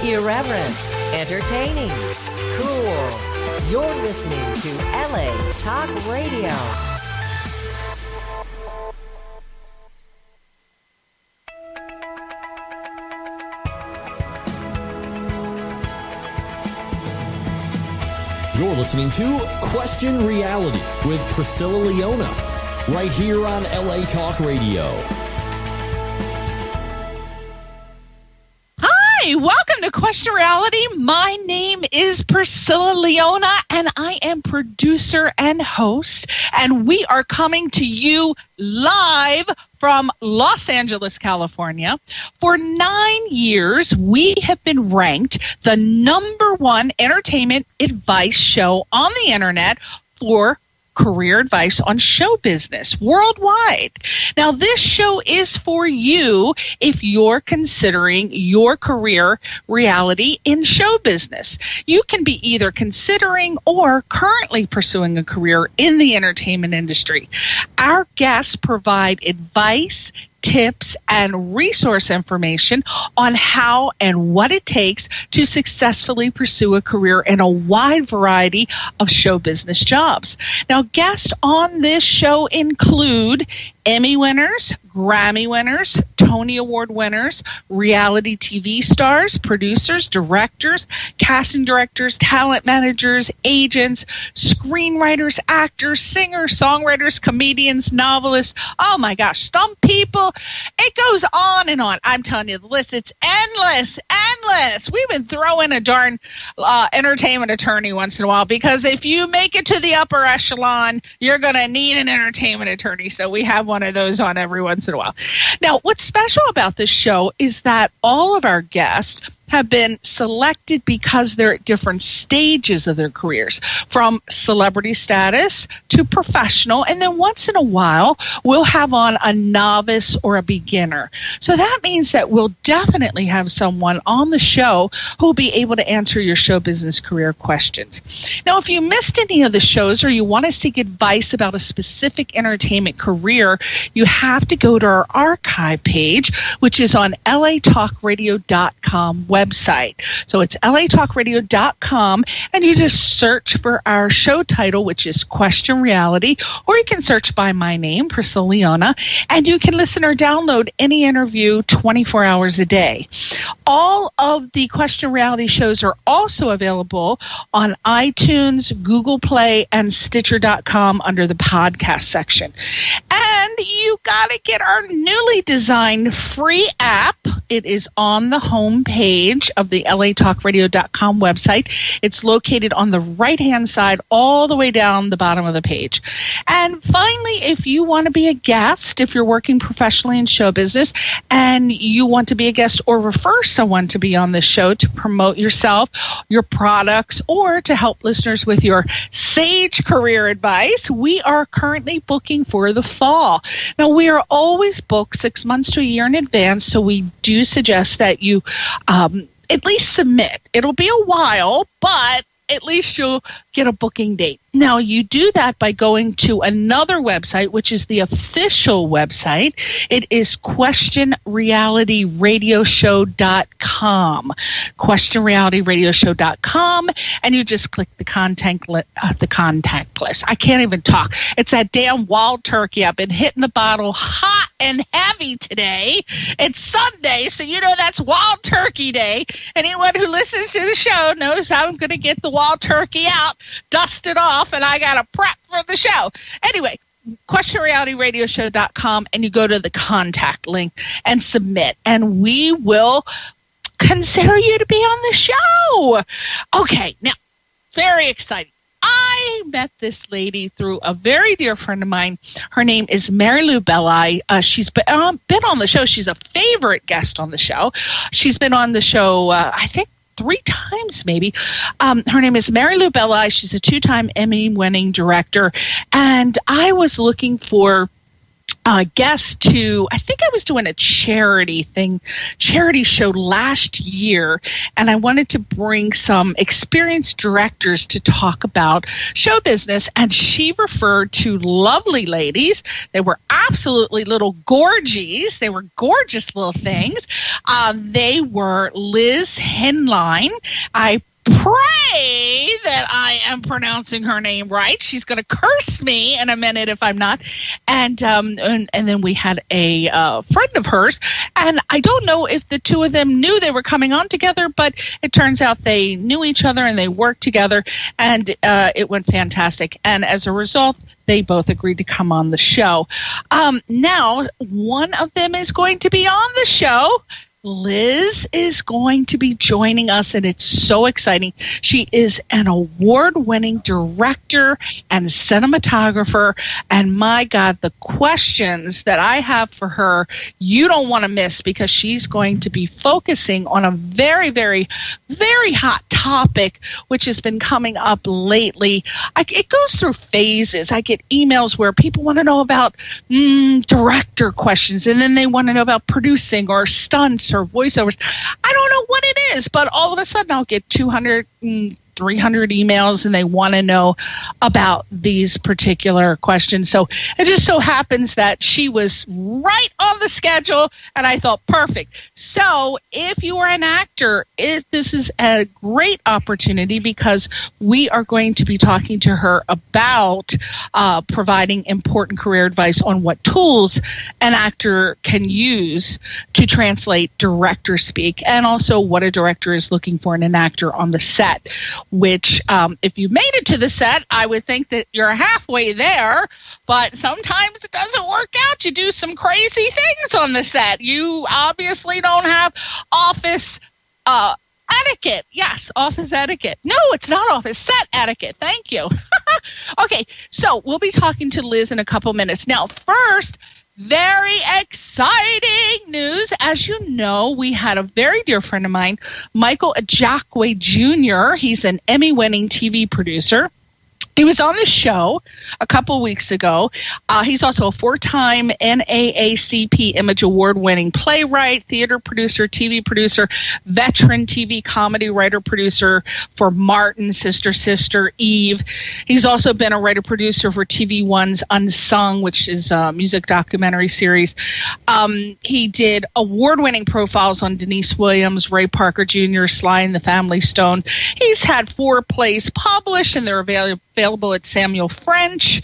Irreverent, entertaining, cool. You're listening to LA Talk Radio. You're listening to Question Reality with Priscilla Leona, right here on LA Talk Radio. Hi, welcome to Question Reality. My name is Priscilla Leona, and I am producer and host, and we are coming to you live from Los Angeles, California. For 9 years, we have been ranked the #1 entertainment advice show on the internet for career advice on show business worldwide. Now, this show is for you if you're considering your career reality in show business. You can be either considering or currently pursuing a career in the entertainment industry. Our guests provide advice, tips, and resource information on how and what it takes to successfully pursue a career in a wide variety of show business jobs. Now, guests on this show include Emmy winners, Grammy winners, Tony Award winners, reality TV stars, producers, directors, casting directors, talent managers, agents, screenwriters, actors, singers, songwriters, comedians, novelists. Oh my gosh, some people. It goes on and on. I'm telling you, the list, it's endless, endless. We even throw in a darn entertainment attorney once in a while, because if you make it to the upper echelon, you're going to need an entertainment attorney. So we have one of those on every once in a while. Now, what's special about this show is that all of our guests have been selected because they're at different stages of their careers, from celebrity status to professional, and then once in a while we'll have on a novice or a beginner. So that means that we'll definitely have someone on the show who will be able to answer your show business career questions. Now, if you missed any of the shows or you want to seek advice about a specific entertainment career, you have to go to our archive page, which is on latalkradio.com website. So it's latalkradio.com, and you just search for our show title, which is Question Reality, or you can search by my name, Priscilla Leona, and you can listen or download any interview 24 hours a day. All of the Question Reality shows are also available on iTunes, Google Play, and Stitcher.com under the podcast section. And you got to get our newly designed free app. It is on the home page of the latalkradio.com website. It's located on the right-hand side all the way down the bottom of the page. And finally, if you want to be a guest, if you're working professionally in show business and you want to be a guest or refer someone to be on the show to promote yourself, your products, or to help listeners with your sage career advice, we are currently booking for the fall. Now, we are always booked 6 months to a year in advance, so we do suggest that you at least submit. It'll be a while, but at least you'll get a booking date. Now, you do that by going to another website, which is the official website. It is questionrealityradioshow.com. questionrealityradioshow.com, and you just click the contact list. I can't even talk. It's that damn wild turkey. I've been hitting the bottle hot and heavy today. It's Sunday, so you know that's Wild Turkey Day. Anyone who listens to the show knows I'm going to get the wild turkey out, dust it off, and I got to prep for the show. Anyway, questionrealityradioshow.com, and you go to the contact link and submit, and we will consider you to be on the show. Okay, now, very exciting. I met this lady through a very dear friend of mine. Her name is Mary Lou Belli. She's been on the show. She's a favorite guest on the show. She's been on the show, I think, 3 times maybe. Her name is Mary Lou Belli. She's a 2-time Emmy-winning director. And I was looking for guest to, I think I was doing a charity show last year, and I wanted to bring some experienced directors to talk about show business, and she referred to lovely ladies. They were absolutely little gorgies. They were gorgeous little things. They were Liz Hinlein. I pray that I am pronouncing her name right. She's going to curse me in a minute if I'm not. And then we had a friend of hers, and I don't know if the two of them knew they were coming on together, but it turns out they knew each other and they worked together, and it went fantastic. And as a result, they both agreed to come on the show. Now, one of them is going to be on the show. Liz is going to be joining us, and it's so exciting. She is an award-winning director and cinematographer, and my God, the questions that I have for her, you don't want to miss, because she's going to be focusing on a very, very, very hot topic, which has been coming up lately. It goes through phases. I get emails where people want to know about director questions, and then they want to know about producing or stunts or voiceovers. I don't know what it is, but all of a sudden I'll get 200, 300 emails, and they want to know about these particular questions. So it just so happens that she was right on the schedule, and I thought, perfect. So if you are an actor, this is a great opportunity, because we are going to be talking to her about providing important career advice on what tools an actor can use to translate director speak, and also what a director is looking for in an actor on the set, which if you made it to the set, I would think that you're halfway there, but sometimes it doesn't work out. You do some crazy things on the set. You obviously don't have office etiquette. Yes, office etiquette. No, it's not office, set etiquette. Thank you. Okay, so we'll be talking to Liz in a couple minutes. Now, first, very exciting news. As you know, we had a very dear friend of mine, Michael Ajacque Jr. He's an Emmy-winning TV producer. He was on the show a couple weeks ago. He's also a 4-time NAACP Image Award-winning playwright, theater producer, TV producer, veteran TV comedy writer-producer for Martin, Sister, Sister, Eve. He's also been a writer-producer for TV One's Unsung, which is a music documentary series. He did award-winning profiles on Denise Williams, Ray Parker Jr., Sly and the Family Stone. He's had 4 plays published, and they're available at Samuel French.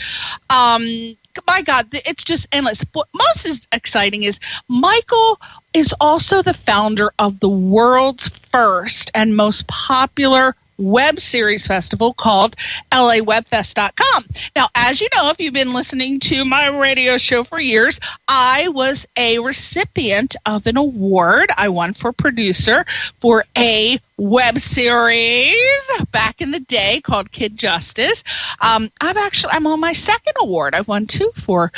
My God, it's just endless. What most is exciting is Michael is also the founder of the world's first and most popular web series festival called LAWebFest.com. Now, as you know, if you've been listening to my radio show for years, I was a recipient of an award I won for producer for a web series back in the day called Kid Justice. I'm on my 2nd award. I won 2 for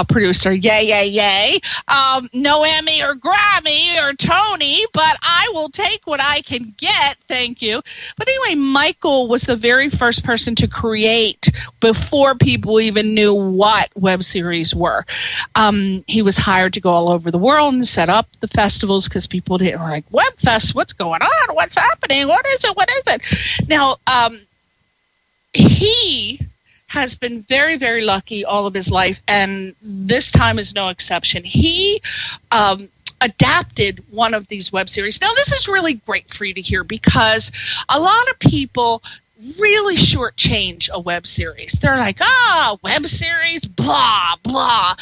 producer. Yay, yay, yay. No Emmy or Grammy or Tony, but I will take what I can get. Thank you. But anyway, Michael was the very first person to create, before people even knew what web series were. He was hired to go all over the world and set up the festivals, because people were like, Web Fest, what's going on? What's happening? What is it? What is it? Now, he has been very, very lucky all of his life, and this time is no exception. He adapted one of these web series. Now, this is really great for you to hear, because a lot of people really shortchange a web series. They're like, web series, blah, blah.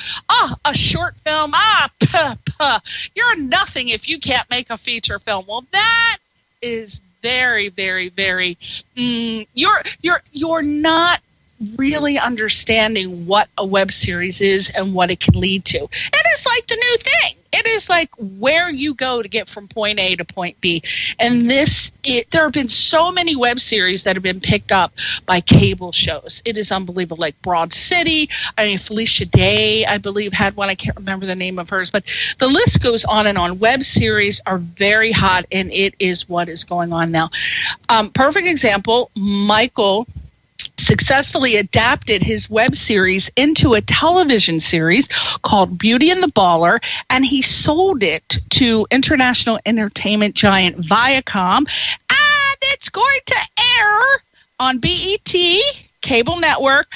A short film, puh, puh. You're nothing if you can't make a feature film. Well, that is very, very, very, you're not really understanding what a web series is and what it can lead to. It is like the new thing. It is like where you go to get from point A to point B. And there have been so many web series that have been picked up by cable shows. It is unbelievable. Like Broad City. I mean, Felicia Day, I believe, had one. I can't remember the name of hers, but the list goes on and on. Web series are very hot, and it is what is going on now. Perfect example, Michael successfully adapted his web series into a television series called Beauty and the Baller, and he sold it to international entertainment giant Viacom, and it's going to air on BET cable network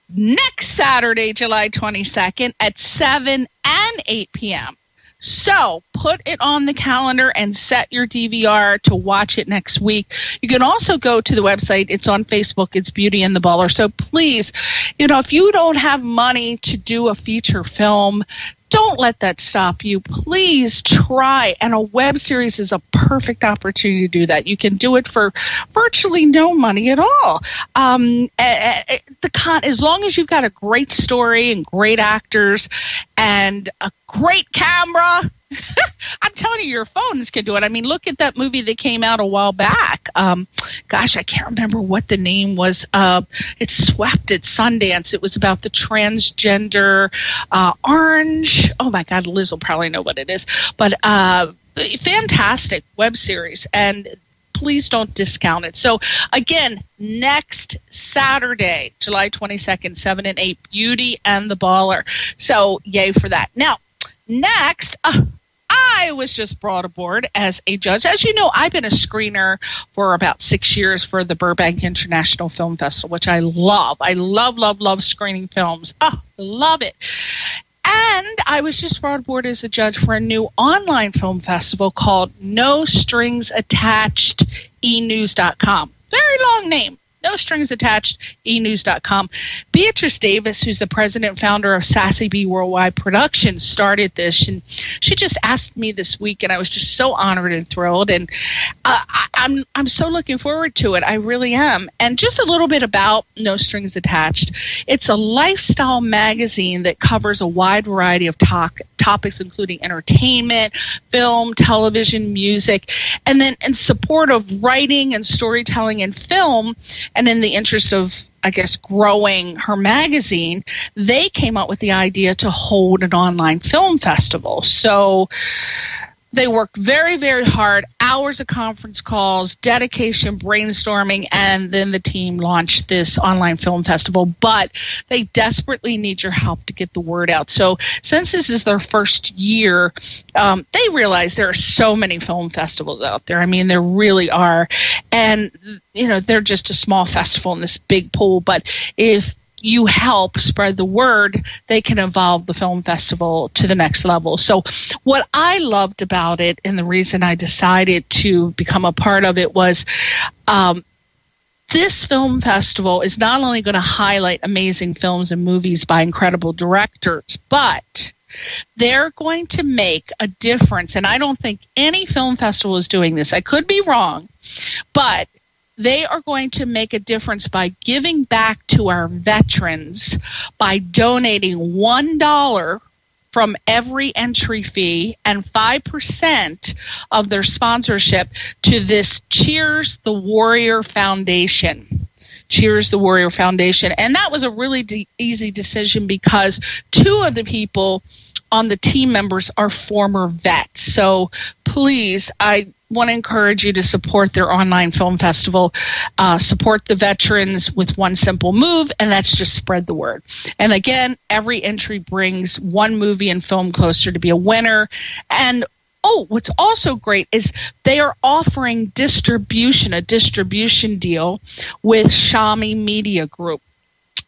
next Saturday, July 22nd at 7 and 8 p.m. So put it on the calendar and set your DVR to watch it next week. You can also go to the website. It's on Facebook. It's Beauty and the Baller. So please, if you don't have money to do a feature film, don't let that stop you. Please try. And a web series is a perfect opportunity to do that. You can do it for virtually no money at all. As long as you've got a great story and great actors and a great camera, I'm telling you, your phones can do it. I mean, look at that movie that came out a while back. I can't remember what the name was. It swept at Sundance. It was about the transgender Orange. Oh, my God, Liz will probably know what it is. But fantastic web series, and please don't discount it. So, again, next Saturday, July 22nd, 7 and 8, Beauty and the Baller. So, yay for that. Now, next, I was just brought aboard as a judge. As you know, I've been a screener for about 6 years for the Burbank International Film Festival, which I love. I love screening films. Oh, love it. And I was just brought aboard as a judge for a new online film festival called No Strings Attached enews.com. Very long name. No strings attached, enews.com. Beatrice Davis, who's the president and founder of Sassy Bee Worldwide Productions, started this, and she just asked me this week, and I was just so honored and thrilled, and I'm so looking forward to it. I really am. And just a little bit about No Strings Attached. It's a lifestyle magazine that covers a wide variety of topics, including entertainment, film, television, music, and then in support of writing and storytelling in film. And in the interest of, I guess, growing her magazine, they came up with the idea to hold an online film festival. So they worked very, very hard, hours of conference calls, dedication, brainstorming, and then the team launched this online film festival. But they desperately need your help to get the word out. So since this is their first year, they realize there are so many film festivals out there. I mean, there really are. And, they're just a small festival in this big pool. But if you help spread the word, they can evolve the film festival to the next level. So what I loved about it, and the reason I decided to become a part of it, was this film festival is not only going to highlight amazing films and movies by incredible directors, but they're going to make a difference. And I don't think any film festival is doing this. I could be wrong, but they are going to make a difference by giving back to our veterans by donating $1 from every entry fee and 5% of their sponsorship to this Cheers the Warrior Foundation. Cheers the Warrior Foundation. And that was a really easy decision because 2 of the people on the team members are former vets. So please, I want to encourage you to support their online film festival, support the veterans with one simple move, and that's just spread the word. And again, every entry brings one movie and film closer to be a winner. And what's also great is they are offering a distribution deal with Shami Media Group.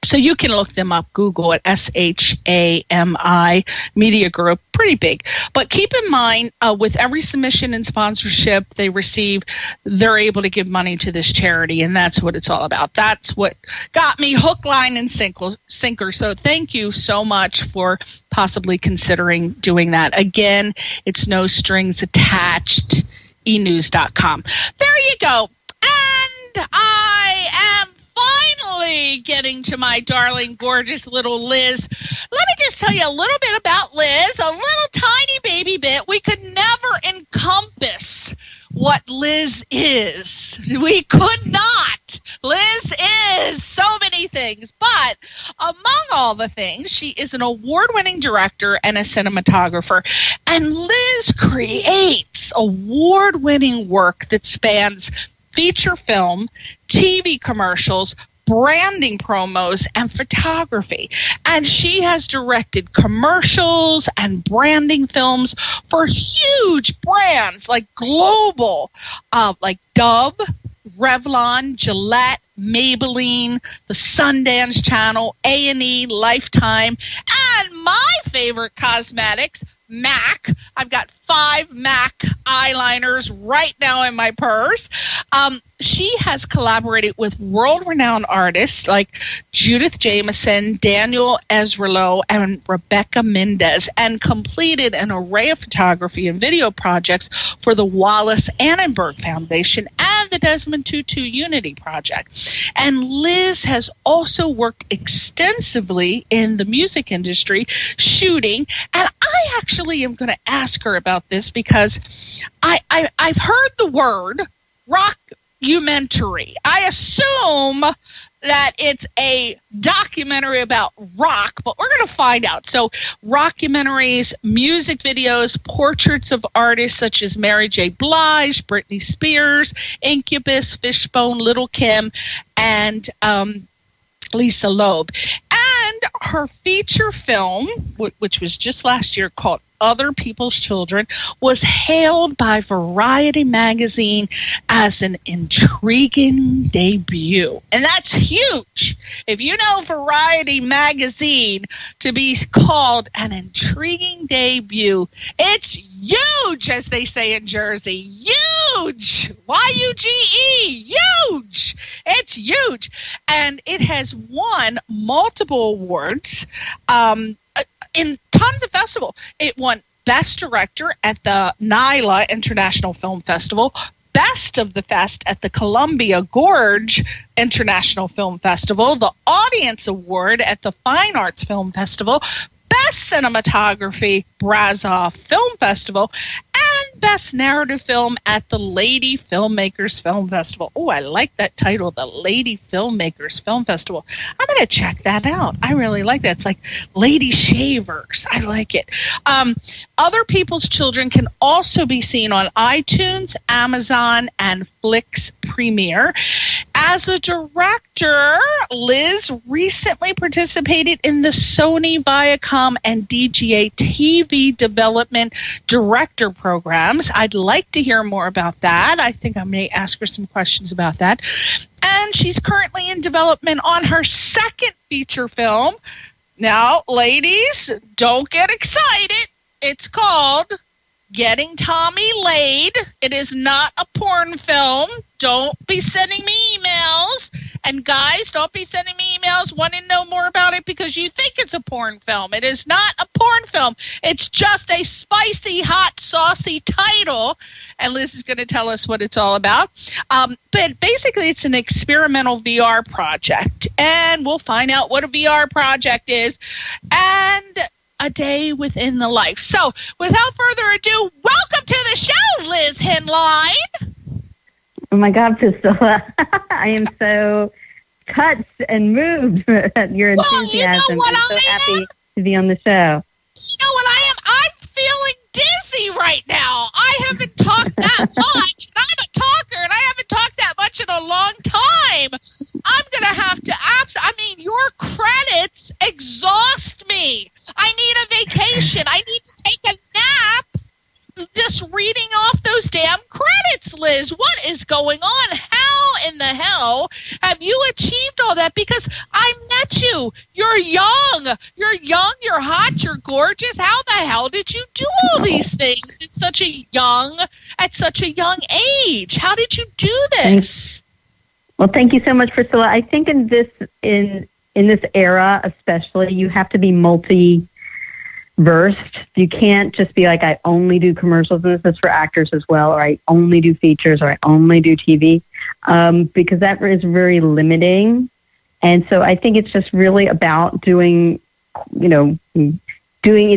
So you can look them up, Google it, SHAMI Media Group, pretty big. But keep in mind, with every submission and sponsorship they receive, they're able to give money to this charity, and that's what it's all about. That's what got me hook, line, and sinker. So thank you so much for possibly considering doing that. Again, it's No Strings Attached, enews.com. There you go. And I am finally getting to my darling, gorgeous little Liz. Let me just tell you a little bit about Liz, a little tiny baby bit. We could never encompass what Liz is. We could not. Liz is so many things, but among all the things, she is an award-winning director and a cinematographer. And Liz creates award-winning work that spans feature film, TV commercials, branding promos, and photography. And she has directed commercials and branding films for huge brands like global, like Dove, Revlon, Gillette, Maybelline, the Sundance Channel, A&E, Lifetime, and my favorite cosmetics, MAC. I've got 5 MAC eyeliners right now in my purse. She has collaborated with world-renowned artists like Judith Jamison, Daniel Ezralo, and Rebecca Mendez, and completed an array of photography and video projects for the Wallace Annenberg Foundation and the Desmond Tutu Unity Project. And Liz has also worked extensively in the music industry, shooting, and I actually am going to ask her about this because I've heard the word rockumentary. I assume that it's a documentary about rock, but we're going to find out. So rockumentaries, music videos, portraits of artists such as Mary J. Blige, Britney Spears, Incubus, Fishbone, Little Kim, and Lisa Loeb. And her feature film, which was just last year, called Other People's Children, was hailed by Variety magazine as an intriguing debut. And that's huge. If you know Variety magazine to be called an intriguing debut, it's huge, as they say in Jersey. Huge! Y-U-G-E! Huge! It's huge. And it has won multiple awards in tons of festivals. It won Best Director at the NYLA International Film Festival, Best of the Fest at the Columbia Gorge International Film Festival, the Audience Award at the Fine Arts Film Festival, Best Cinematography Brazza Film Festival, and Best Narrative Film at the Lady Filmmakers Film Festival. Oh, I like that title, the Lady Filmmakers Film Festival. I'm going to check that out. I really like that. It's like Lady Shavers. I like it. Other People's Children can also be seen on iTunes, Amazon, and Flix Premiere. As a director, Liz recently participated in the Sony, Viacom, and DGA TV Development Director Programs. I'd like to hear more about that. I think I may ask her some questions about that. And she's currently in development on her second feature film. Now, ladies, don't get excited. It's called Getting Tommy Laid. It is not a porn film. Don't be sending me emails. And guys, don't be sending me emails wanting to know more about it because you think it's a porn film. It is not a porn film. It's just a spicy, hot, saucy title. And Liz is going to tell us what it's all about. But basically, it's an experimental VR project. And we'll find out what a VR project is. And a day within the life. So, without further ado, welcome to the show, Liz Hinlein. Oh my God, Priscilla. I am so touched and moved at your enthusiasm. I'm so happy to be on the show. You know what I am? I'm feeling dizzy right now. I haven't talked that much. I'm a talker, and I haven't talked that much in a long time. I'm going to have to your credits exhaust me. I need a vacation. I need to take a nap just reading off those damn credits, Liz. What is going on? How in the hell have you achieved all that? Because I met you. You're young. You're hot, you're gorgeous. How the hell did you do all these things at such a young age? How did you do this? Well, thank you so much, Priscilla. I think in this era especially, you have to be multi-versed. You can't just be like, I only do commercials, and this is for actors as well, or I only do features, or I only do TV, because that is very limiting. And so I think it's just really about doing either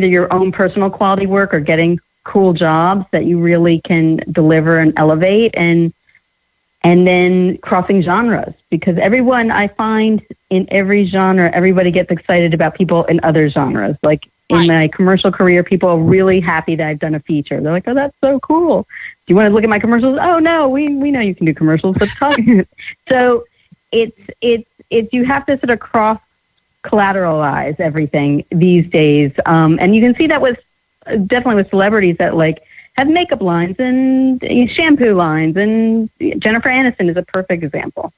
your own personal quality work or getting cool jobs that you really can deliver and elevate, and then crossing genres, because everyone, I find in every genre, everybody gets excited about people in other genres. Like in my commercial career, people are really happy that I've done a feature. They're like, oh, that's so cool. Do you want to look at my commercials? Oh, no, we know you can do commercials. Let's talk. So it's you have to sort of cross collateralize everything these days, and you can see that definitely with celebrities that like have makeup lines and shampoo lines, and Jennifer Aniston is a perfect example.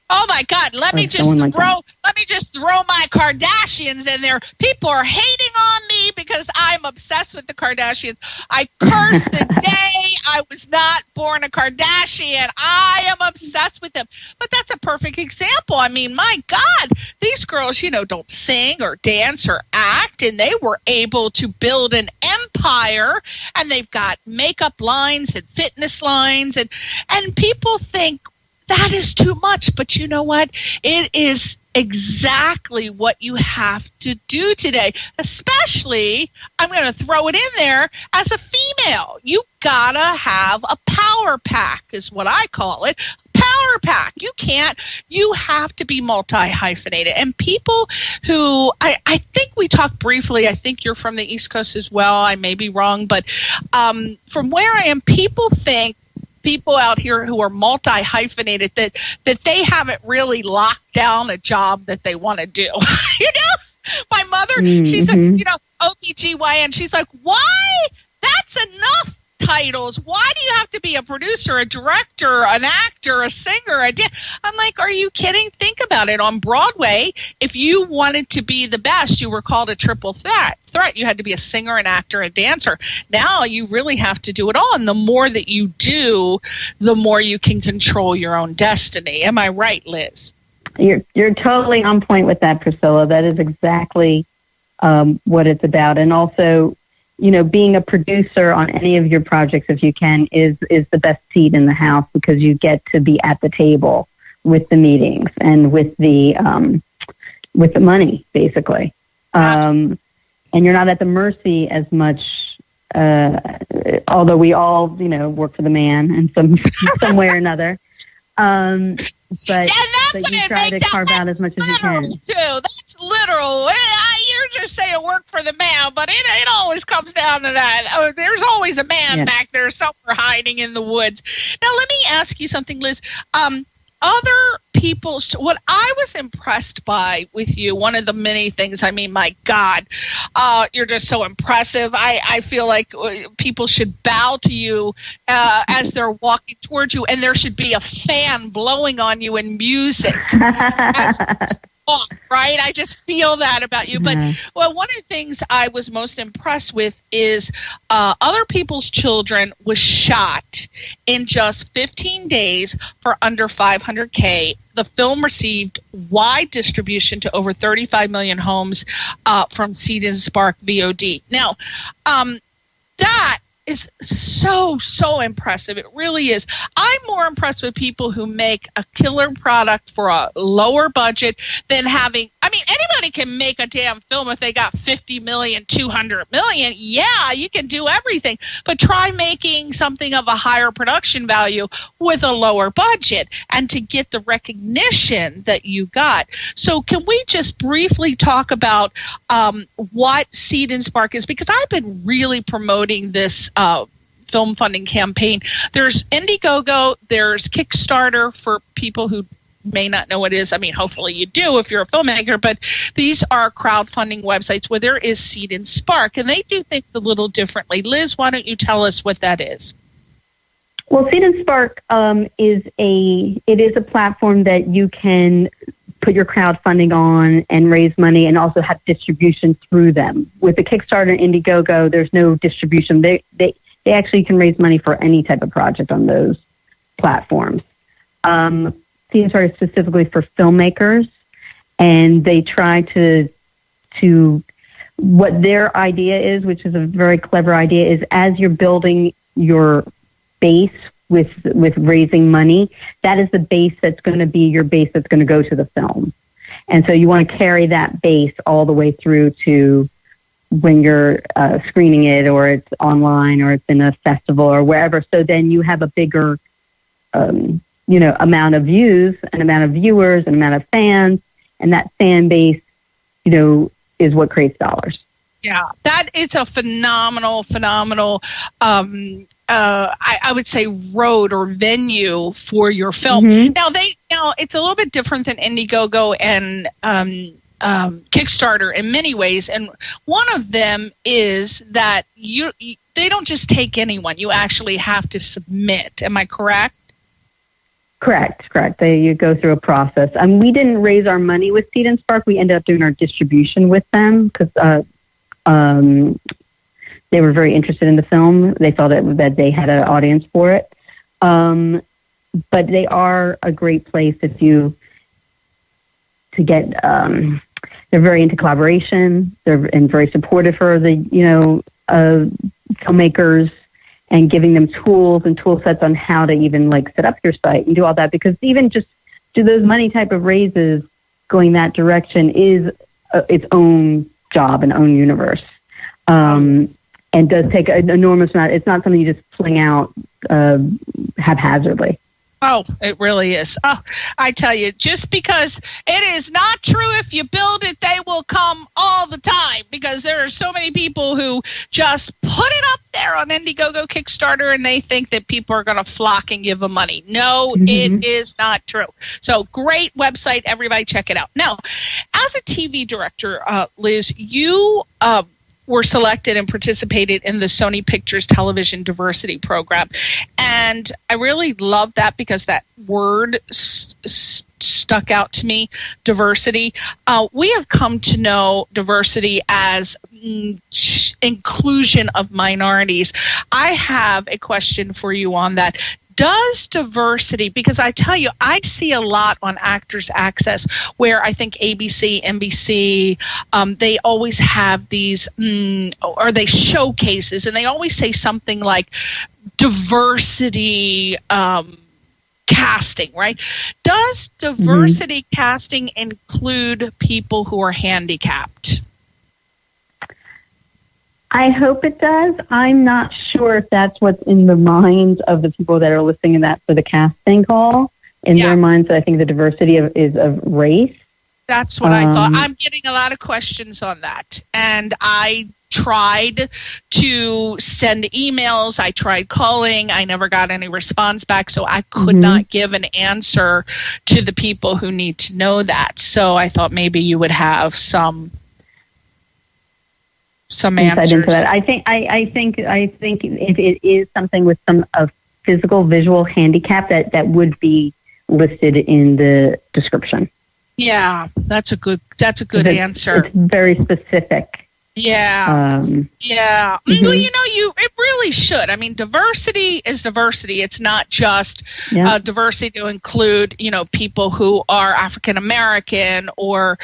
Oh my God! Let me just throw my Kardashians in there. People are hating on me because I'm obsessed with the Kardashians. I curse the day I was not born a Kardashian. I am obsessed with them. But that's a perfect example. I mean, my God, these girls, don't sing or dance or act, and they were able to build an empire. And they've got makeup lines and fitness lines, and people think that is too much, but you know what? It is exactly what you have to do today. Especially, I'm going to throw it in there, as a female. You gotta have a power pack, is what I call it. Power pack. You have to be multi-hyphenated. And people who, I think we talked briefly, I think you're from the East Coast as well, I may be wrong, but from where I am, people think, people out here who are multi-hyphenated, that they haven't really locked down a job that they want to do. My mother, she's a, OBGYN. She's like, why? That's enough titles. Why do you have to be a producer, a director, an actor, a singer? I'm like, are you kidding? Think about it. On Broadway, if you wanted to be the best, you were called a triple threat. You had to be a singer, an actor, a dancer. Now you really have to do it all. And the more that you do, the more you can control your own destiny. Am I right, Liz? You're totally on point with that, Priscilla. That is exactly what it's about. And also, being a producer on any of your projects, if you can, is the best seat in the house, because you get to be at the table with the meetings and with the money, basically. And you're not at the mercy as much, although we all, work for the man in some way or another. But you try to carve out as much as you can. Too. That's literal. You're just saying work for the man, but it always comes down to that. There's always a man back there somewhere hiding in the woods. Now, let me ask you something, Liz. Other people, what I was impressed by with you, one of the many things, I mean, my God, you're just so impressive. I feel like people should bow to you as they're walking towards you, and there should be a fan blowing on you and music. Right? I just feel that about you. But one of the things I was most impressed with is Other People's Children was shot in just 15 days for under $500K. The film received wide distribution to over 35 million homes from Seed and Spark VOD. Now, that is so impressive. It really is. I'm more impressed with people who make a killer product for a lower budget than having, anybody can make a damn film if they got 50 million, 200 million. Yeah, you can do everything. But try making something of a higher production value with a lower budget and to get the recognition that you got. So can we just briefly talk about what Seed and Spark is? Because I've been really promoting this film funding campaign. There's Indiegogo, there's Kickstarter for people who may not know what it is. Hopefully you do if you're a filmmaker, but these are crowdfunding websites where there is Seed and Spark, and they do things a little differently. Liz, why don't you tell us what that is? Well, Seed and Spark is a platform that you can put your crowdfunding on and raise money and also have distribution through them. With the Kickstarter and Indiegogo, there's no distribution. They actually can raise money for any type of project on those platforms. Seed and Spark is specifically for filmmakers, and they try to what their idea is, which is a very clever idea, is as you're building your base with raising money, that is the base that's going to be your base that's going to go to the film. And so you want to carry that base all the way through to when you're screening it, or it's online, or it's in a festival or wherever. So then you have a bigger, amount of views, an amount of viewers, an amount of fans, and that fan base, is what creates dollars. Yeah, that is a phenomenal I would say road or venue for your film. Now it's a little bit different than Indiegogo and Kickstarter in many ways, and one of them is that they don't just take anyone. You actually have to submit. Am I correct? Correct. You go through a process. We didn't raise our money with Seed and Spark. We ended up doing our distribution with them because they were very interested in the film. They felt that they had an audience for it. But they are a great place to get. They're very into collaboration. They're very supportive for the filmmakers, and giving them tools and tool sets on how to even set up your site and do all that, because even just do those money type of raises, going that direction is its own job and own universe, and does take an enormous amount. It's not something you just fling out haphazardly. Oh, it really is. Oh, I tell you, just because it is not true, if you build it, they will come all the time, because there are so many people who just put it up there on Indiegogo, Kickstarter, and they think that people are going to flock and give them money. No, it is not true. So great website. Everybody check it out. Now, as a TV director, Liz, you were selected and participated in the Sony Pictures Television Diversity Program. And I really love that, because that word stuck out to me, diversity. We have come to know diversity as inclusion of minorities. I have a question for you on that. Does diversity, because I tell you, I see a lot on Actors Access where I think ABC, NBC, they always have these, or they showcases, and they always say something like diversity casting, right? Does diversity casting include people who are handicapped? I hope it does. I'm not sure if that's what's in the minds of the people that are listening to that for the casting call. In their minds, I think the diversity is of race. That's what I thought. I'm getting a lot of questions on that. And I tried to send emails. I tried calling. I never got any response back. So I could not give an answer to the people who need to know that. So I thought maybe you would have some answers into that. I think if it is something with some physical visual handicap, that would be listed in the description. Yeah, that's a good answer. It's very specific. Yeah. Yeah. Well, it really should. I mean, diversity is diversity. It's not just diversity to include, people who are African American or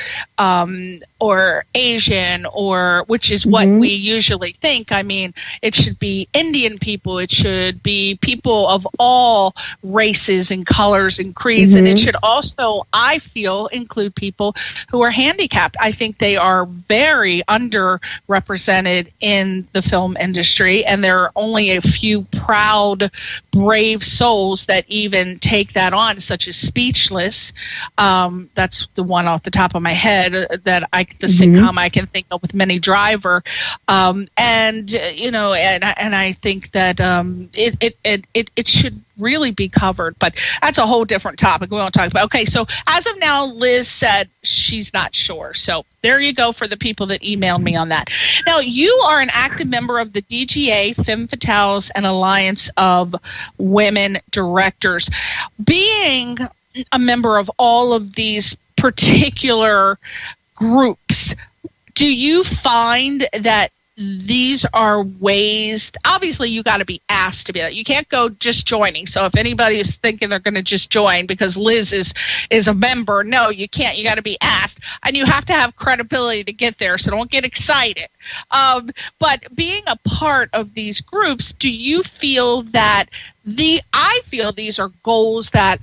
Asian, or which is what we usually think. I mean, it should be Indian people. It should be people of all races and colors and creeds. And it should also, I feel, include people who are handicapped. I think they are very underrepresented in the film industry, and there are only a few proud, brave souls that even take that on, such as Speechless. That's the one off the top of my head that the sitcom I can think of with Minnie Driver, and I think that it should really be covered, but that's a whole different topic we won't talk about. Okay, so as of now, Liz said she's not sure. So there you go for the people that emailed me on that. Now, you are an active member of the DGA, Femme Fatales, and Alliance of Women Directors. Being a member of all of these particular groups, do you find that these are ways, obviously you got to be asked to be that. You can't go just joining. So if anybody is thinking they're going to just join because Liz is a member, no, you can't. You got to be asked. And you have to have credibility to get there, so don't get excited. But being a part of these groups, do you feel that I feel these are goals that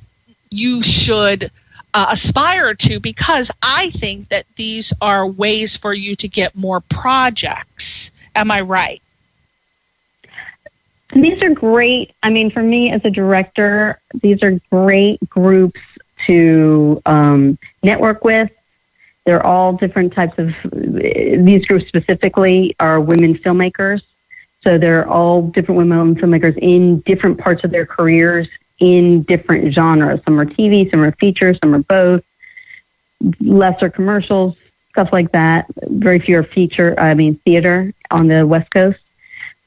you should aspire to, because I think that these are ways for you to get more projects. Am I right? These are great. I mean, for me as a director, these are great groups to network with. They're all different types of, these groups specifically are women filmmakers. So they're all different women filmmakers in different parts of their careers in different genres. Some are TV, some are features, some are both. Lesser commercials, stuff like that. Very few are theater on the West Coast.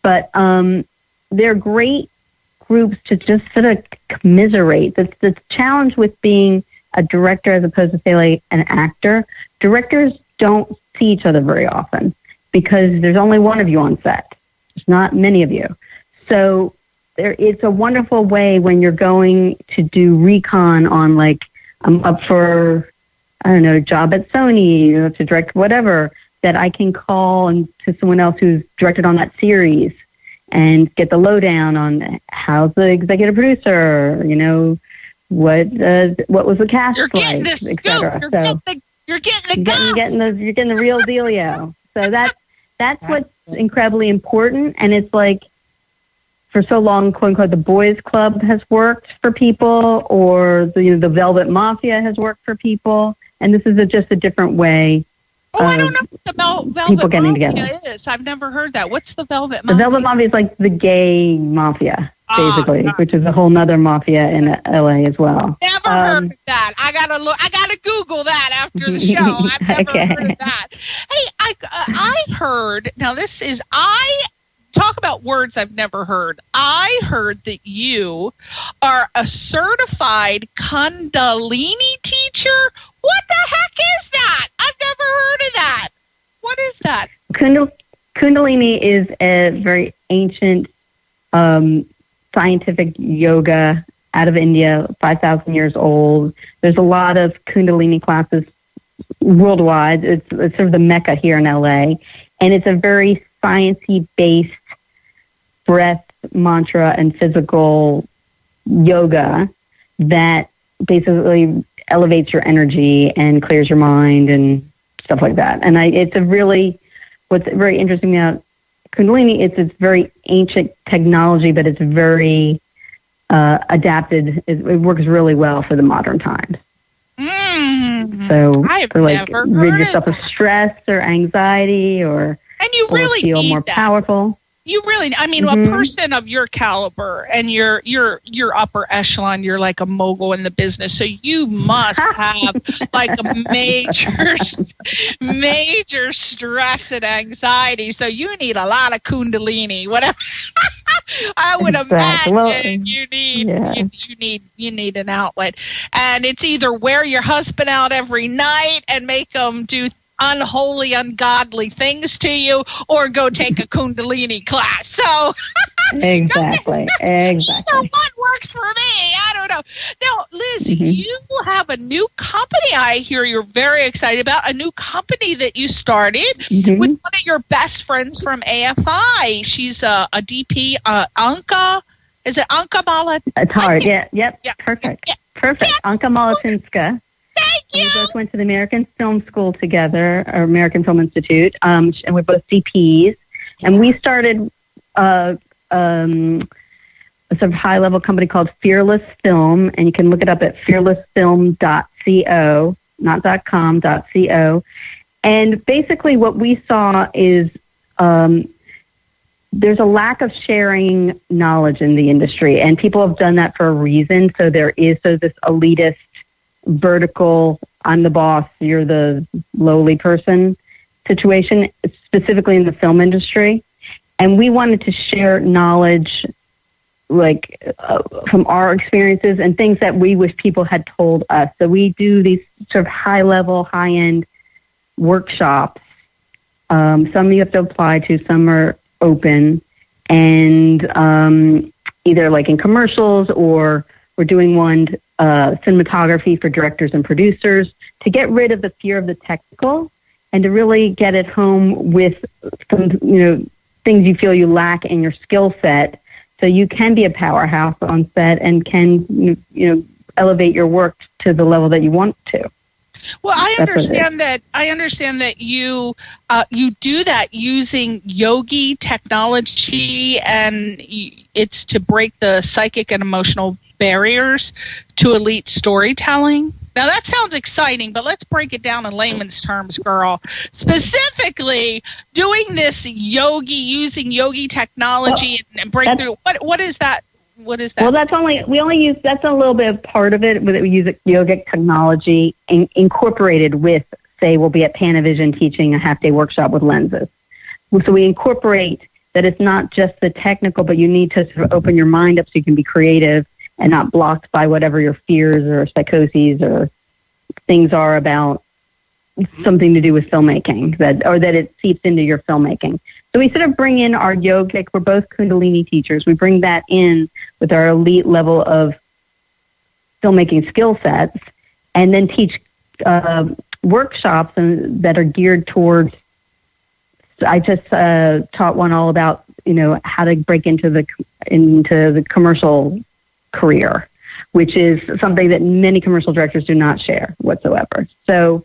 But they're great groups to just sort of commiserate. The challenge with being a director as opposed to, say, like an actor, directors don't see each other very often because there's only one of you on set. There's not many of you. So it's a wonderful way when you're going to do recon on, like, I'm up for, I don't know, job at Sony, to direct whatever, that I can call to someone else who's directed on that series and get the lowdown on how's the executive producer, what was the cast like, etc. You're getting the real dealio. So that's what's incredibly important. And it's like, for so long, quote unquote, the boys club has worked for people, or the Velvet Mafia has worked for people. And this is just a different way. Oh, I don't know what the Velvet people getting Mafia together is. I've never heard that. What's the Velvet Mafia? The Velvet Mafia is like the gay mafia, basically, which is a whole nother mafia in LA as well. Never heard of that. I gotta Google that after the show. I've never heard of that. Hey, I heard. Now talk about words I've never heard. I heard that you are a certified Kundalini teacher. What the heck is that? I've never heard of that. What is that? Kundalini is a very ancient scientific yoga out of India, 5,000 years old. There's a lot of Kundalini classes worldwide. It's sort of the mecca here in LA. And it's a very sciencey based breath, mantra, and physical yoga that basically elevates your energy and clears your mind and stuff like that. And what's very interesting about Kundalini is it's very ancient technology, but it's very adapted. It works really well for the modern times. Mm-hmm. So I've never rid yourself of stress or anxiety, and you really feel more powerful. You really, a person of your caliber and you're upper echelon, you're like a mogul in the business. So you must have like a major stress and anxiety. So you need a lot of Kundalini, whatever. I would imagine you need an outlet, and it's either wear your husband out every night and make him do unholy, ungodly things to you, or go take a Kundalini class. So exactly. So what works for me? I don't know. Now, Liz, you have a new company. I hear you're very excited about a new company that you started with one of your best friends from AFI. She's a DP, Anka. Is it Anka Mala? It's hard. Yep. Perfect. Yeah. Perfect. Anka Malatinska. Thank you. We both went to the American Film School together, or American Film Institute, and we're both DPs. And we started a sort of high-level company called Fearless Film, and you can look it up at fearlessfilm.co, not .com, .co. And basically what we saw is there's a lack of sharing knowledge in the industry, and people have done that for a reason. So there is this elitist, vertical, I'm the boss, you're the lowly person situation, specifically in the film industry. And we wanted to share knowledge from our experiences and things that we wish people had told us. So we do these sort of high-level, high-end workshops. Some you have to apply to, some are open. And either like in commercials, or we're doing one cinematography for directors and producers, to get rid of the fear of the technical and to really get it home with some, things you feel you lack in your skill set, so you can be a powerhouse on set and can, elevate your work to the level that you want to. Well, I understand that you do that using yogi technology, and it's to break the psychic and emotional barriers to elite storytelling. Now that sounds exciting, but let's break it down in layman's terms, girl. Specifically, doing this using yogi technology and breakthrough. What is that? What is that? Well, that's a little bit of part of it. We use yogic technology incorporated with, say, we'll be at Panavision teaching a half-day workshop with lenses. So we incorporate that it's not just the technical, but you need to sort of open your mind up so you can be creative and not blocked by whatever your fears or psychoses or things are about something to do with filmmaking, that it seeps into your filmmaking. So we sort of bring in our yogic, we're both Kundalini teachers, we bring that in with our elite level of filmmaking skill sets, and then teach workshops that are geared towards, I just taught one all about, how to break into the commercial career, which is something that many commercial directors do not share whatsoever. So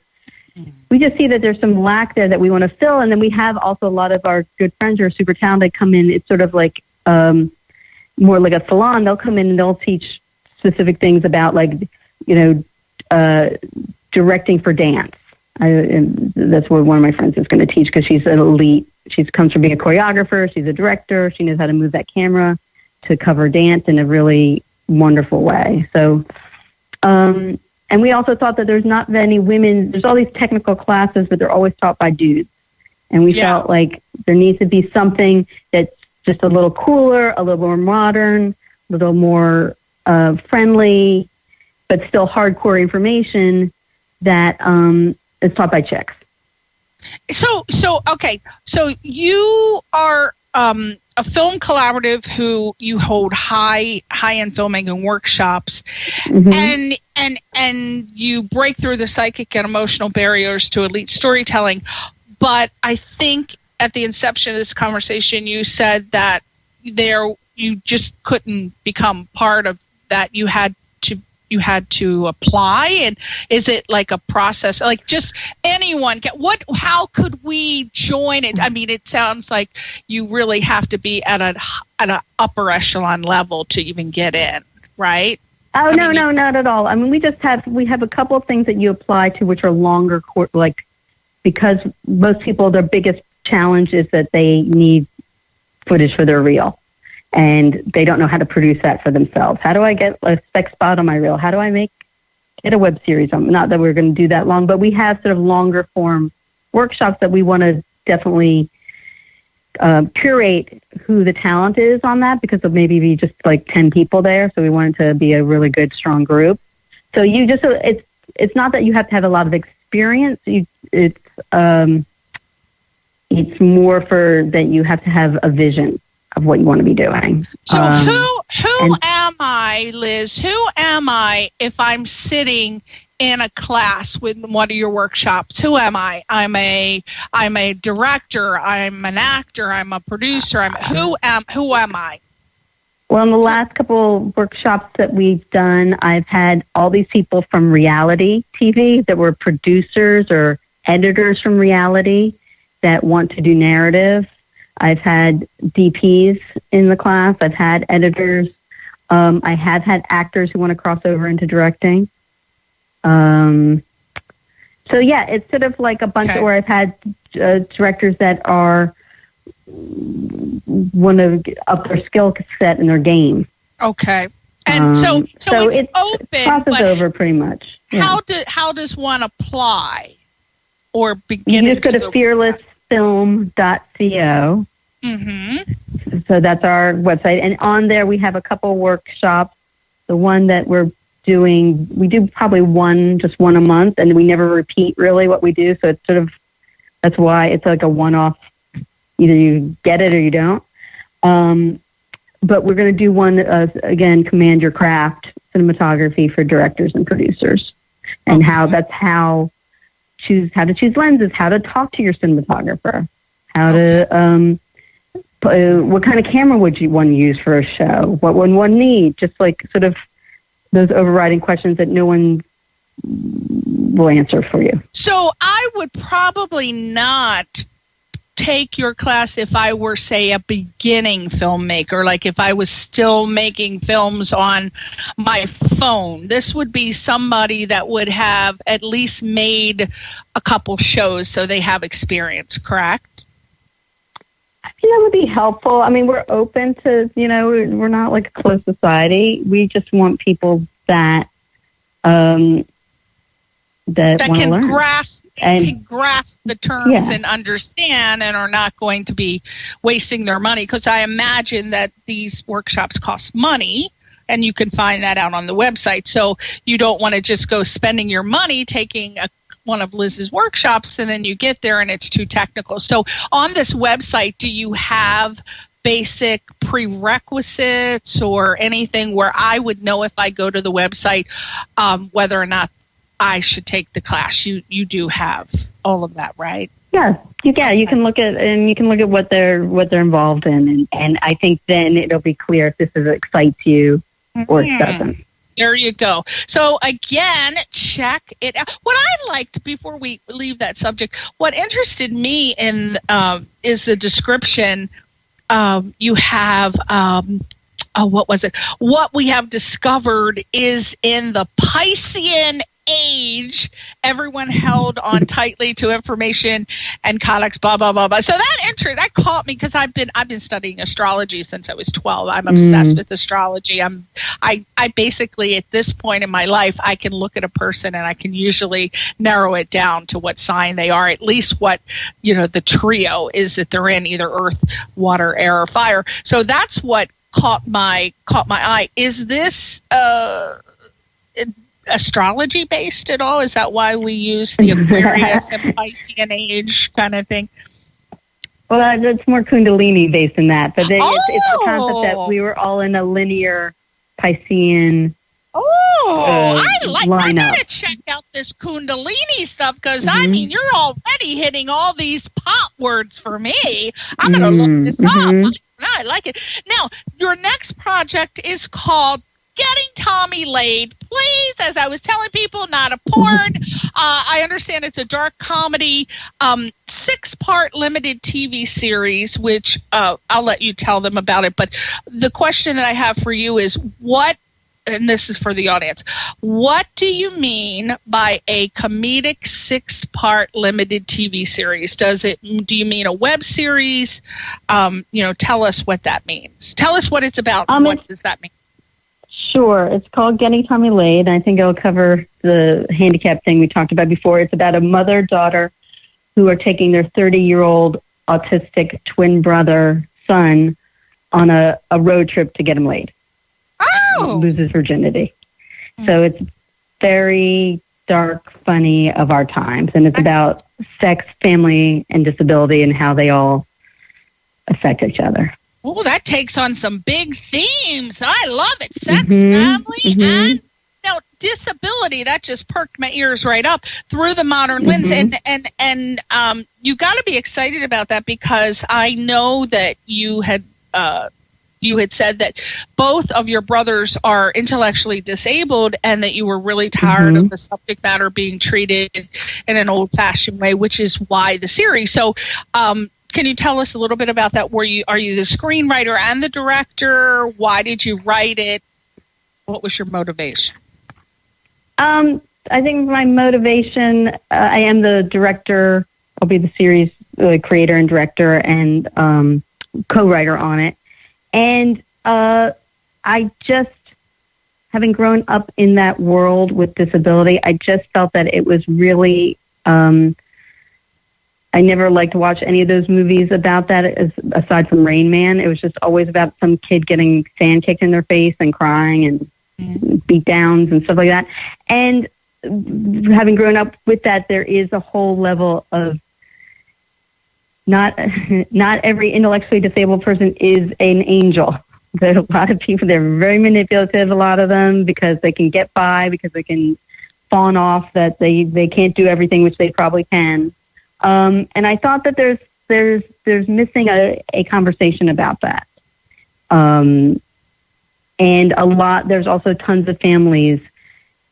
we just see that there's some lack there that we want to fill. And then we have also a lot of our good friends who are super talented come in. It's sort of like more like a salon. They'll come in and they'll teach specific things about directing for dance. And that's what one of my friends is going to teach, because she's an elite. She comes from being a choreographer. She's a director. She knows how to move that camera to cover dance in a really wonderful way. So, and we also thought that there's not many women. There's all these technical classes, but they're always taught by dudes. And we felt like there needs to be something that's just a little cooler, a little more modern, a little more friendly, but still hardcore information that is taught by chicks. So okay. So you are a film collaborative who you hold high-end filmmaking workshops, and you break through the psychic and emotional barriers to elite storytelling. But I think at the inception of this conversation, you said that you just couldn't become part of that. You had to apply. And is it like a process, like just anyone how could we join it? I mean, it sounds like you really have to be at an upper echelon level to even get in, right? Oh, no, not at all. I mean, we have a couple of things that you apply to, which are longer because most people, their biggest challenge is that they need footage for their reel. And they don't know how to produce that for themselves. How do I get a spec spot on my reel? How do I get a web series? Not that we're going to do that long, but we have sort of longer form workshops that we want to definitely curate who the talent is on that, because of maybe be just like 10 people there. So we want it to be a really good, strong group. So it's not that you have to have a lot of experience. It's more for that you have to have a vision of what you want to be doing. So who am I, Liz? Who am I if I'm sitting in a class with one of your workshops? Who am I? I'm a director. I'm an actor. I'm a producer. Who am I? Well, in the last couple workshops that we've done, I've had all these people from reality TV that were producers or editors from reality that want to do narrative. I've had DPs in the class. I've had editors. I have had actors who want to cross over into directing. So yeah, it's sort of like a bunch where I've had directors that want to up their skill set in their game. Okay. And so it's open. Crosses over pretty much. Yeah. How does one apply or begin? You just go to fearlessfilm.co. Mm-hmm. So that's our website, and on there we have a couple workshops. The one that we're doing, we do probably just one a month, and we never repeat really what we do. So it's sort of, that's why it's like a one-off. Either you get it or you don't. But we're going to do one again, Command Your Craft cinematography for directors and producers, and how to choose lenses, how to talk to your cinematographer, how to what kind of camera would you one use for a show? What would one need? Just like sort of those overriding questions that no one will answer for you. So I would probably not take your class if I were, say, a beginning filmmaker, like if I was still making films on my phone. This would be somebody that would have at least made a couple shows, so they have experience, correct? I think that would be helpful. I mean, we're open to, we're not like a closed society. We just want people that can grasp the terms and understand, and are not going to be wasting their money, because I imagine that these workshops cost money, and you can find that out on the website. So you don't want to just go spending your money taking one of Liz's workshops and then you get there and it's too technical. So on this website, do you have basic prerequisites or anything where I would know if I go to the website whether or not I should take the class? You do have all of that, right? Yeah, you can look at what they're involved in, and I think then it'll be clear if this excites you or it doesn't. There you go. So again, check it out. What I liked, before we leave that subject, what interested me in is the description. You have what was it? What we have discovered is in the Piscean age, everyone held on tightly to information and codex, blah blah blah blah. So that caught me, because I've been studying astrology since I was 12. I'm obsessed with astrology. I basically, at this point in my life, I can look at a person and I can usually narrow it down to what sign they are, at least what the trio is that they're in, either earth, water, air, or fire. So that's what caught my eye. Is this astrology based at all? Is that why we use the Aquarius and Piscean age kind of thing? Well, it's more Kundalini based than that, but it's the concept that we were all in a linear Piscean I gotta check out this Kundalini stuff, because I mean, you're already hitting all these pop words for me. I'm gonna look this up. I like it. Now, your next project is called Getting Tommy Laid. Please, as I was telling people, not a porn. I understand it's a dark comedy, 6-part limited TV series, which I'll let you tell them about it. But the question that I have for you is, and this is for the audience, what do you mean by a comedic 6-part limited TV series? Do you mean a web series? Tell us what that means. Tell us what it's about. What does that mean? Sure. It's called Getting Tommy Laid. I think it'll cover the handicap thing we talked about before. It's about a mother-daughter who are taking their 30-year-old autistic twin brother son on a road trip to get him laid. Oh! Loses virginity. So it's very dark, funny, of our times. And it's about sex, family, and disability, and how they all affect each other. Oh, that takes on some big themes. I love it. Sex, family, and disability. That just perked my ears right up through the modern lens. And you got to be excited about that, because I know that you had said that both of your brothers are intellectually disabled, and that you were really tired of the subject matter being treated in an old-fashioned way, which is why the series. So, can you tell us a little bit about that? Are you the screenwriter and the director? Why did you write it? What was your motivation? I think my motivation, I am the director. I'll be the series creator and director and co-writer on it. And I just, having grown up in that world with disability, I just felt that it was really... I never liked to watch any of those movies about that, aside from Rain Man. It was just always about some kid getting sand kicked in their face and crying and beat downs and stuff like that. And having grown up with that, there is a whole level of not every intellectually disabled person is an angel. There's a lot of people, they're very manipulative, a lot of them, because they can get by, because they can fawn off that they can't do everything, which they probably can. And I thought that there's missing a conversation about that. And there's also tons of families,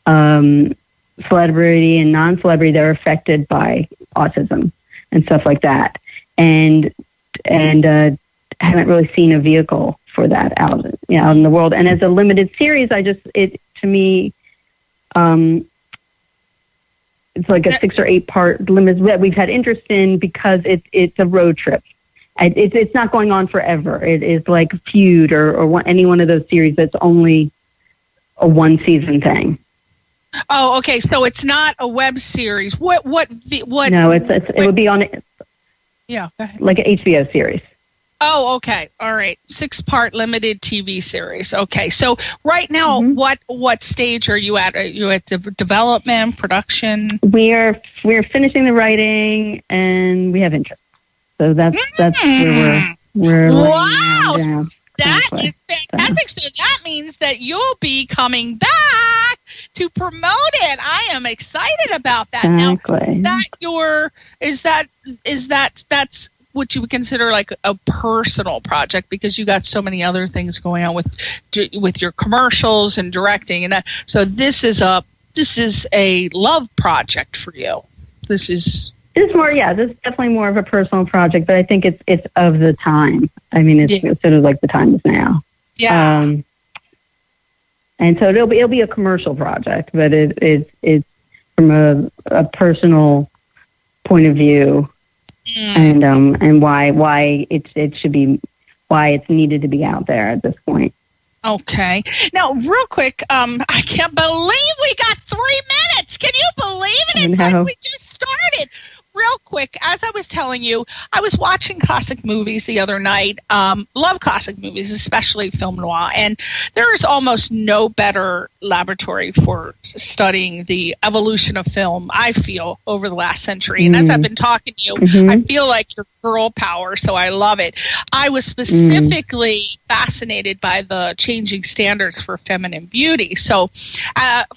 celebrity and non-celebrity, that are affected by autism and stuff like that. and haven't really seen a vehicle for that out in the world. And as a limited series, to me, it's like a 6 or 8 part limit that we've had interest in because it's a road trip. It's not going on forever. It is like Feud or any one of those series that's only a 1 season thing. Oh, okay. So it's not a web series. What? No, it would be on. Yeah, go ahead. Like an HBO series. Oh, okay. All right. 6-part limited TV series. Okay. So right now, what stage are you at? Are you at the development, production? We're finishing the writing, and we have interest. So that's where we're wow. That is fantastic. So that means that you'll be coming back to promote it. I am excited about that. Exactly. Now, that's what you would consider like a personal project because you got so many other things going on with your commercials and directing, and so this is a love project for you. This is definitely more of a personal project, but I think it's of the time. I mean, it's sort of like the time is now. Yeah. And so it'll be a commercial project, but it's from a personal point of view. And why it should be, why it's needed to be out there at this point. Okay. Now, real quick, I can't believe we got 3 minutes. Can you believe it? It's like we just started. Real quick, as I was telling you, I was watching classic movies the other night. Love classic movies, especially film noir. And there is almost no better laboratory for studying the evolution of film, I feel, over the last century. And as I've been talking to you, I feel like you're girl power, so I love it. I was specifically fascinated by the changing standards for feminine beauty. So,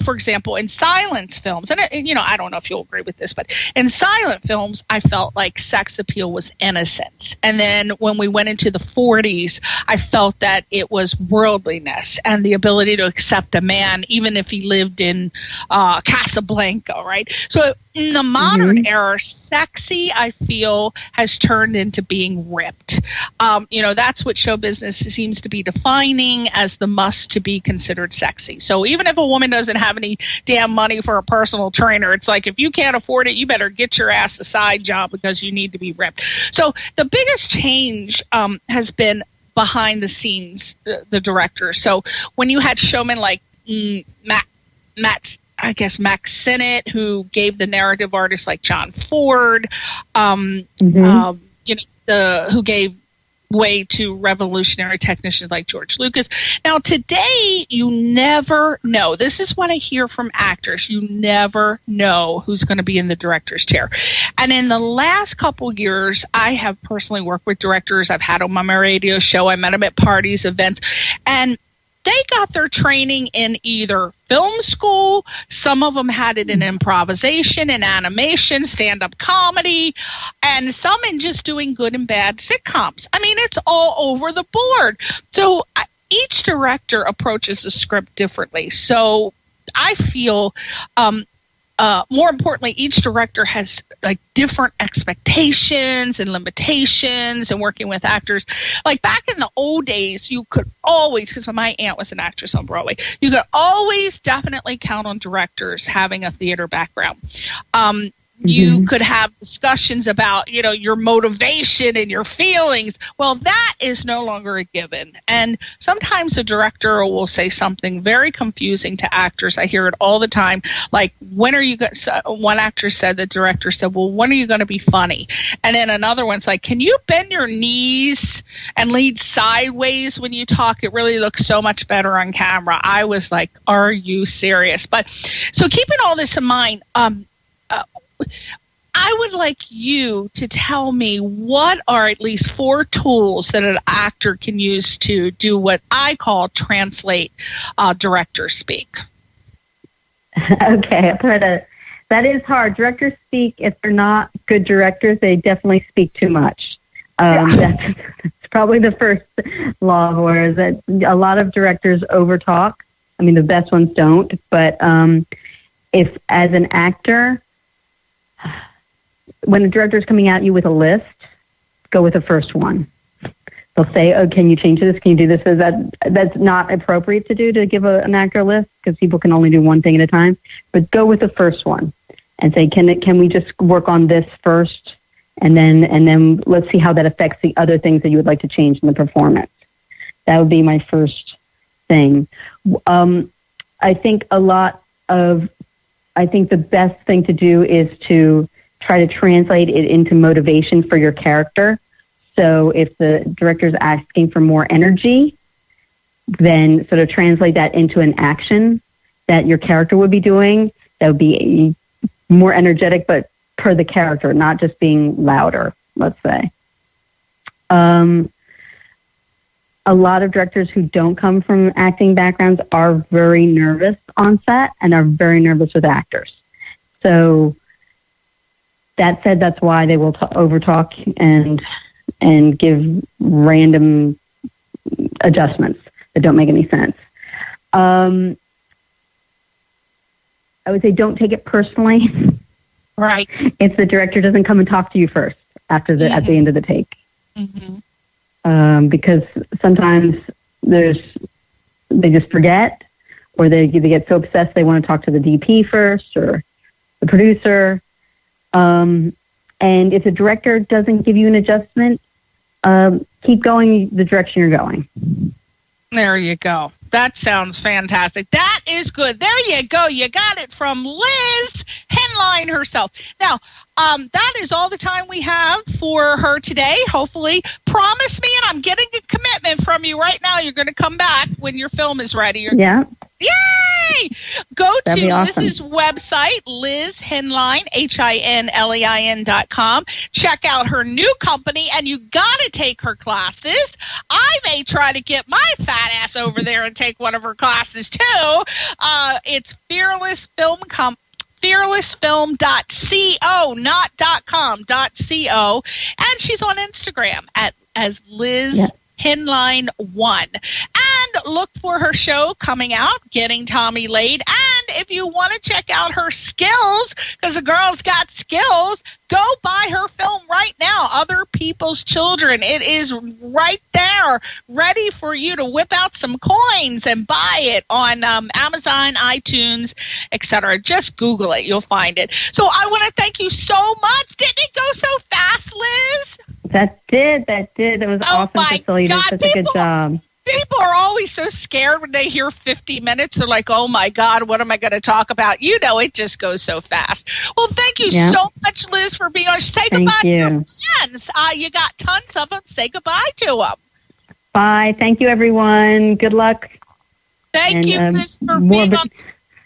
for example, in silence films, and I don't know if you'll agree with this, but in silent films, I felt like sex appeal was innocent. And then when we went into the 40s, I felt that it was worldliness and the ability to accept a man, even if he lived in Casablanca, right? So in the modern era, sexy, I feel, has turned into being ripped. That's what show business seems to be defining as the must to be considered sexy. So even if a woman doesn't have any damn money for a personal trainer, it's like, if you can't afford it, you better get your ass a side job because you need to be ripped. So the biggest change has been behind the scenes, the director. So when you had showmen like Max Sennett, who gave the narrative artists like John Ford, who gave way to revolutionary technicians like George Lucas. Now, today, you never know. This is what I hear from actors. You never know who's going to be in the director's chair. And in the last couple years, I have personally worked with directors. I've had them on my radio show. I met them at parties, events, and they got their training in either film school, some of them had it in improvisation and animation, stand-up comedy, and some in just doing good and bad sitcoms. I mean, it's all over the board. So each director approaches the script differently. So I feel more importantly, each director has like different expectations and limitations and working with actors. Like back in the old days, you could always, because my aunt was an actress on Broadway, you could always definitely count on directors having a theater background. You could have discussions about, your motivation and your feelings. Well, that is no longer a given. And sometimes the director will say something very confusing to actors. I hear it all the time. Like, when are you going to, one actor said, the director said, well, when are you going to be funny? And then another one's like, can you bend your knees and lead sideways when you talk? It really looks so much better on camera. I was like, are you serious? But so keeping all this in mind, I would like you to tell me what are at least 4 tools that an actor can use to do what I call translate director speak. Okay, I'll try to. That is hard. Directors speak, if they're not good directors, they definitely speak too much. That's probably the first law of war, is that a lot of directors overtalk. I mean, the best ones don't, but if as an actor, when the director is coming at you with a list, go with the first one. They'll say, "Oh, can you change this? Can you do this?" So that's not appropriate to do, to give an actor a list, because people can only do one thing at a time. But go with the first one and say, "Can we just work on this first, and then let's see how that affects the other things that you would like to change in the performance." That would be my first thing. I think the best thing to do is to try to translate it into motivation for your character. So if the director is asking for more energy, then sort of translate that into an action that your character would be doing. That would be more energetic, but per the character, not just being louder, let's say. A lot of directors who don't come from acting backgrounds are very nervous on set and are very nervous with actors. So that said, that's why they will overtalk and give random adjustments that don't make any sense. I would say don't take it personally. Right. If the director doesn't come and talk to you first at the end of the take. Because sometimes they just forget, or they get so obsessed they want to talk to the DP first or the producer. And if the director doesn't give you an adjustment, keep going the direction you're going. There you go. That sounds fantastic. That is good. There you go. You got it from Liz Hinlein herself. Now, that is all the time we have for her today. Hopefully, promise me, and I'm getting a commitment from you right now, you're going to come back when your film is ready. Yeah. Yay! Go That'd to awesome. Liz's website, Liz Hinlein, HINLEIN.com. Check out her new company, and you got to take her classes. I may try to get my fat ass over there and take one of her classes too. It's fearlessfilm.co, not .com, .co. And she's on Instagram as Liz Hinlein1. And look for her show coming out, Getting Tommy Laid. And if you want to check out her skills, because the girl's got skills, go buy her film right now, Other People's Children. It is right there, ready for you to whip out some coins and buy it on Amazon, iTunes, etc. Just Google it. You'll find it. So I want to thank you so much. Didn't it go so fast, Liz? That did. That was awesome, Priscilla. You did such a good job. People are always so scared when they hear 50 minutes. They're like, oh, my God, what am I going to talk about? You know, it just goes so fast. Well, thank you so much, Liz, for being on. Say goodbye to your friends. You got tons of them. Say goodbye to them. Bye. Thank you, everyone. Good luck. Thank you, Liz, for being on.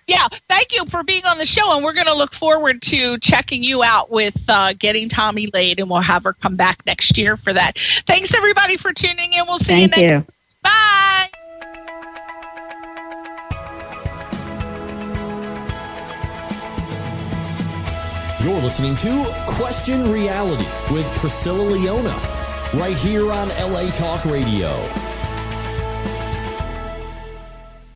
Yeah, thank you for being on the show, and we're going to look forward to checking you out with Getting Tommy Laid, and we'll have her come back next year for that. Thanks, everybody, for tuning in. We'll see you next time. Bye. You're listening to Question Reality with Priscilla Leona, right here on LA Talk Radio.